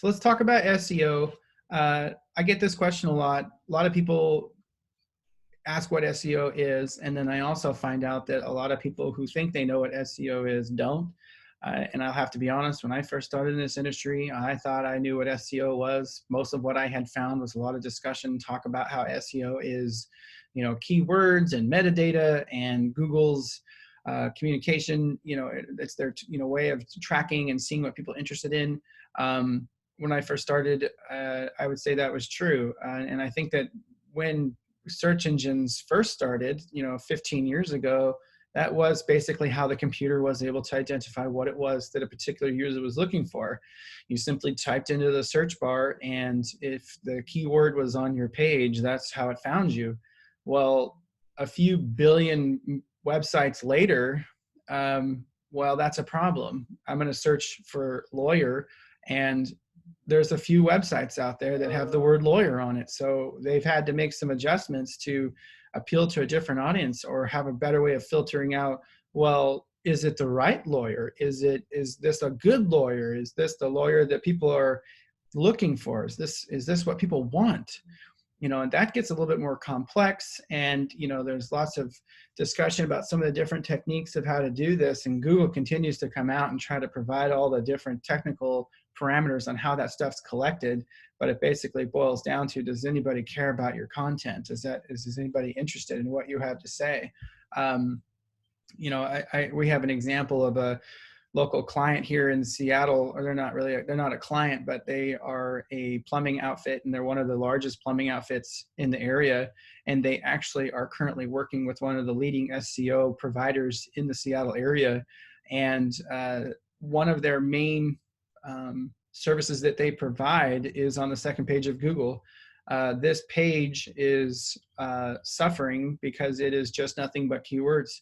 So let's talk about SEO. I get this question a lot. A lot of people ask what SEO is, and then I also find out that a lot of people who think they know what SEO is don't. And I'll have to be honest, when I first started in this industry, I thought I knew what SEO was. Most of what I had found was a lot of discussion, talk about how SEO is, keywords and metadata and Google's communication. It's their way of tracking and seeing what people are interested in. When I first started, I would say that was true. And I think that when search engines first started, 15 years ago, that was basically how the computer was able to identify what it was that a particular user was looking for. You simply typed into the search bar, and if the keyword was on your page, that's how it found you. Well, a few billion websites later, well, that's a problem. I'm going to search for lawyer, and there's a few websites out there that have the word lawyer on it. So they've had to make some adjustments to appeal to a different audience, or have a better way of filtering out, well, is it the right lawyer? Is this a good lawyer? Is this the lawyer that people are looking for? Is this what people want? And that gets a little bit more complex. And, there's lots of discussion about some of the different techniques of how to do this. And Google continues to come out and try to provide all the different technical parameters on how that stuff's collected. But it basically boils down to, does anybody care about your content? Is anybody interested in what you have to say? We have an example of a local client here in Seattle, or they're not a client, but they are a plumbing outfit, and they're one of the largest plumbing outfits in the area. And they actually are currently working with one of the leading SEO providers in the Seattle area. And one of their main services that they provide is on the second page of Google. This page is suffering because it is just nothing but keywords.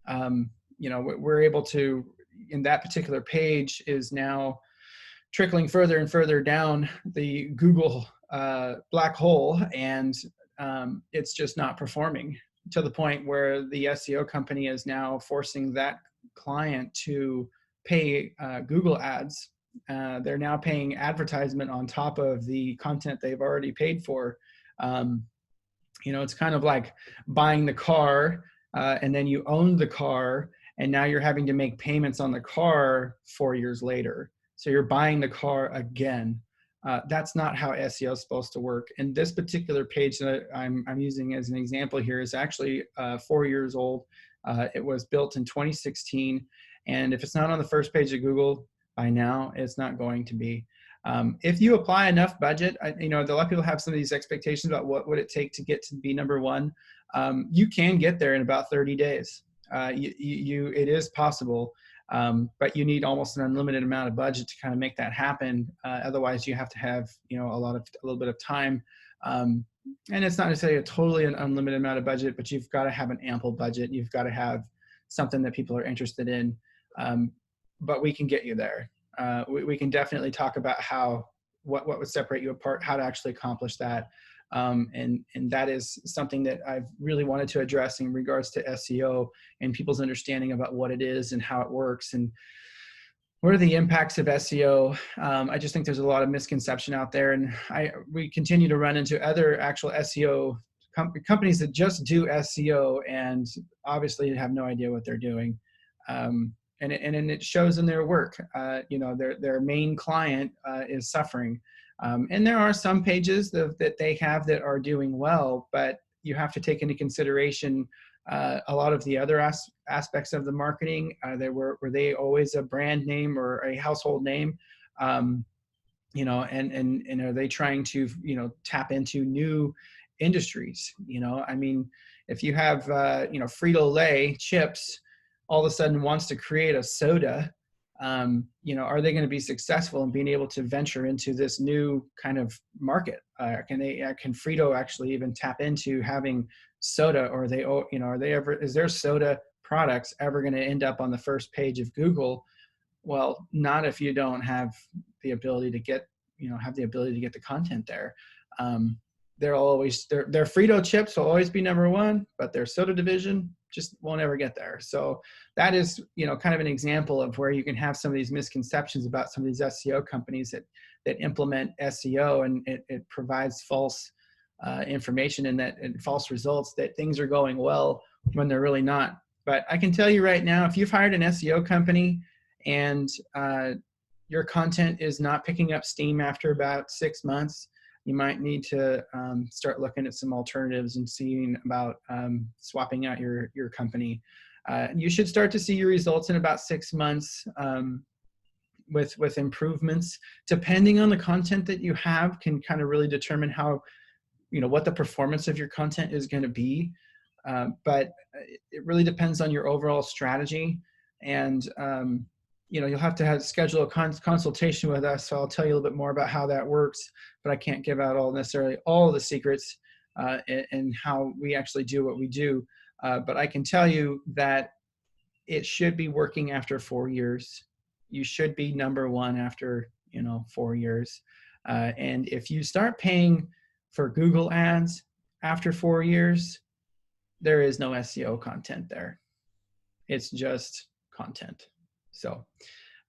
We're able to, in that particular page, is now trickling further and further down the Google black hole, and it's just not performing, to the point where the SEO company is now forcing that client to pay Google ads. They're now paying advertisement on top of the content they've already paid for. It's kind of like buying the car, and then you own the car, and now you're having to make payments on the car 4 years later. So you're buying the car again. That's not how SEO is supposed to work. And this particular page that I'm using as an example here is actually 4 years old. It was built in 2016. And if it's not on the first page of Google by now, it's not going to be. If you apply enough budget, a lot of people have some of these expectations about what would it take to get to be number one. You can get there in about 30 days. It is possible, but you need almost an unlimited amount of budget to kind of make that happen. Otherwise, you have to have a little bit of time, and it's not necessarily a totally an unlimited amount of budget, but you've got to have an ample budget. You've got to have something that people are interested in, but we can get you there. We can definitely talk about what would separate you apart, how to actually accomplish that. And that is something that I've really wanted to address in regards to SEO and people's understanding about what it is and how it works and what are the impacts of SEO. I just think there's a lot of misconception out there, and we continue to run into other actual SEO companies that just do SEO and obviously have no idea what they're doing. And it shows in their work. Their main client is suffering. And there are some pages that they have that are doing well, but you have to take into consideration a lot of the other aspects of the marketing. Were they always a brand name or a household name? And are they trying to tap into new industries? If you have Frito-Lay chips all of a sudden wants to create a soda, are they going to be successful in being able to venture into this new kind of market? Can Frito actually even tap into having soda, or is their soda products ever going to end up on the first page of Google? Well, not if you don't have the ability to get the content there. Their Frito chips will always be number one, but their soda division, just won't ever get there. So that is, kind of an example of where you can have some of these misconceptions about some of these SEO companies that implement SEO, and it provides false information and false results that things are going well when they're really not. But I can tell you right now, if you've hired an SEO company and your content is not picking up steam after about 6 months, you might need to start looking at some alternatives and seeing about swapping out your company. You should start to see your results in about 6 months with improvements. Depending on the content that you have, can kind of really determine how, what the performance of your content is going to be. But it really depends on your overall strategy. And you'll have to schedule a consultation with us. So I'll tell you a little bit more about how that works, but I can't give out necessarily all the secrets and how we actually do what we do. But I can tell you that it should be working after 4 years. You should be number one after 4 years. And if you start paying for Google ads after 4 years, there is no SEO content there. It's just content. So,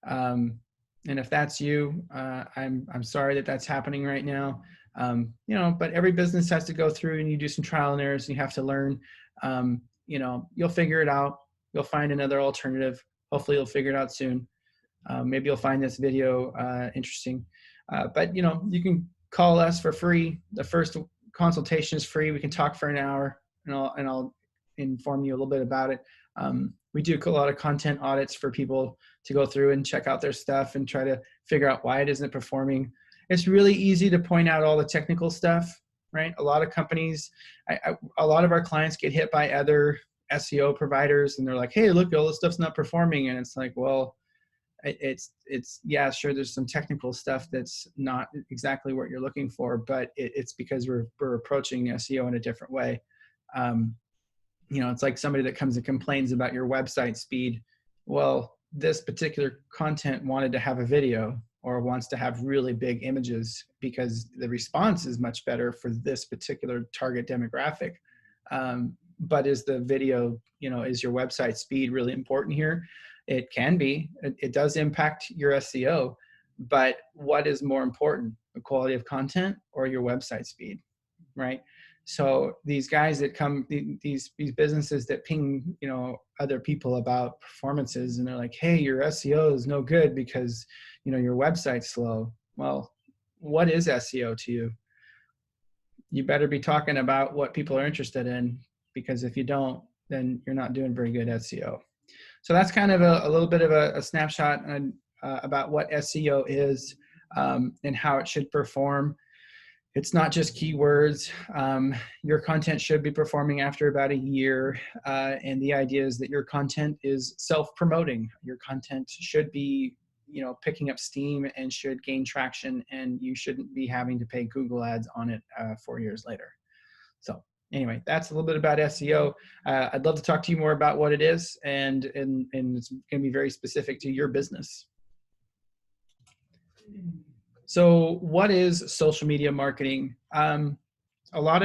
and if that's you, I'm sorry that that's happening right now. But every business has to go through, and you do some trial and errors, and you have to learn. You'll figure it out. You'll find another alternative. Hopefully you'll figure it out soon. Maybe you'll find this video interesting. But you can call us for free. The first consultation is free. We can talk for an hour, and I'll inform you a little bit about it. We do a lot of content audits for people to go through and check out their stuff and try to figure out why it isn't performing. It's really easy to point out all the technical stuff, right? A lot of companies, a lot of our clients get hit by other SEO providers, and they're like, hey, look, all this stuff's not performing. And it's like, well, it's yeah, sure, there's some technical stuff that's not exactly what you're looking for, but it's because we're approaching SEO in a different way. It's like somebody that comes and complains about your website speed. Well, this particular content wanted to have a video or wants to have really big images because the response is much better for this particular target demographic. But is the video, is your website speed really important here? It can be. It does impact your SEO, but what is more important, the quality of content or your website speed, right? So these guys that come, these businesses that ping, other people about performances, and they're like, hey, your SEO is no good because, your website's slow. Well, what is SEO to you? You better be talking about what people are interested in, because if you don't, then you're not doing very good SEO. So that's kind of a little bit of a snapshot on, about what SEO is and how it should perform. It's not just keywords. Your content should be performing after about a year. And the idea is that your content is self-promoting. Your content should be, picking up steam and should gain traction, and you shouldn't be having to pay Google ads on it 4 years later. So anyway, that's a little bit about SEO. I'd love to talk to you more about what it is, and it's going to be very specific to your business. So what is social media marketing? A lot of